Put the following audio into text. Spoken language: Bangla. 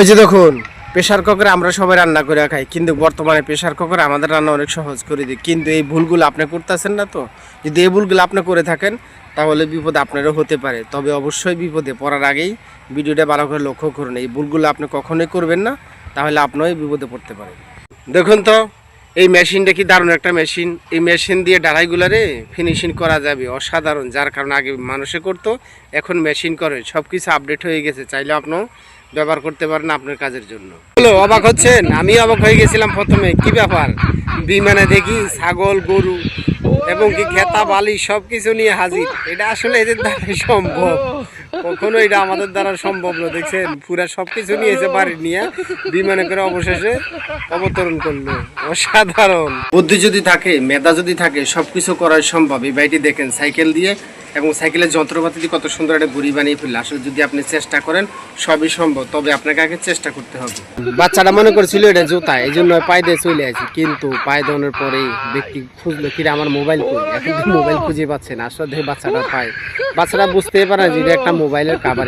এই যে দেখুন, প্রেসার কুকারে আমরা সবাই রান্না করে খাই, কিন্তু বর্তমানে প্রেসার কুকারে আমাদের রান্না অনেক সহজ করে দিই। কিন্তু এই ভুলগুলো আপনি করতেছেন না তো? যদি এই ভুলগুলো আপনি করে থাকেন তাহলে বিপদ আপনারও হতে পারে। তবে অবশ্যই বিপদে পড়ার আগেই ভিডিওটা ভালো করে লক্ষ্য করুন। এই ভুলগুলো আপনি কখনোই করবেন না, তাহলে আপনিও বিপদে পড়তে পারেন। দেখুন তো, এই মেশিনটা কি দারুণ একটা মেশিন। এই মেশিন দিয়ে ডালাইগুলারে ফিনিশিং করা যাবে অসাধারণ। যার কারণে আগে মানুষে করতো, এখন মেশিন করে। সব কিছু আপডেট হয়ে গেছে, চাইলে আপনিও ব্যবহার করতে পারেন আপনার কাজের জন্য। হ্যালো, অবাক হচ্ছেন? আমি অবাক হয়ে গেছিলাম প্রথমে। কি ব্যাপার, বিমানে দেখি ছাগল গরু এবং কি খেতা বালি সব কিছু নিয়ে হাজির। এটা আসলে এদের দ্বারা সম্ভব? কখনো এটা আমাদের দ্বারা সম্ভব না। দেখছেন, পুরা সব কিছু নিয়েছে বাড়ি নিয়ে, বিমানে করে অবশেষে অবতরণ করলো। অসাধারণ। বুদ্ধি যদি থাকে, মেধা যদি থাকে, সবকিছু করা সম্ভব। এই বাড়িটি দেখেন, সাইকেল দিয়ে এবং সাইকেলের যন্ত্রপাতি দিয়ে কত সুন্দর একটা ঘুড়ি বানিয়ে ফেললে। আসলে যদি আপনি চেষ্টা করেন সবই সম্ভব, তবে আপনাকে আগে চেষ্টা করতে হবে। বাচ্চাটা মনে করছিল এটা জুতা, এই জন্য পায়ে দিয়ে চলে আসি, কিন্তু পায়ে দেওয়ানোর পরেই ব্যক্তি খুঁজলো কিরে আমার মোবাইল কই। এখন মোবাইল খুঁজে পাচ্ছে না। আসলে দেখে বাচ্চাটা পায়, বাচ্চাটা বুঝতেই পারে যে এটা একটা মোবাইলের কাভার।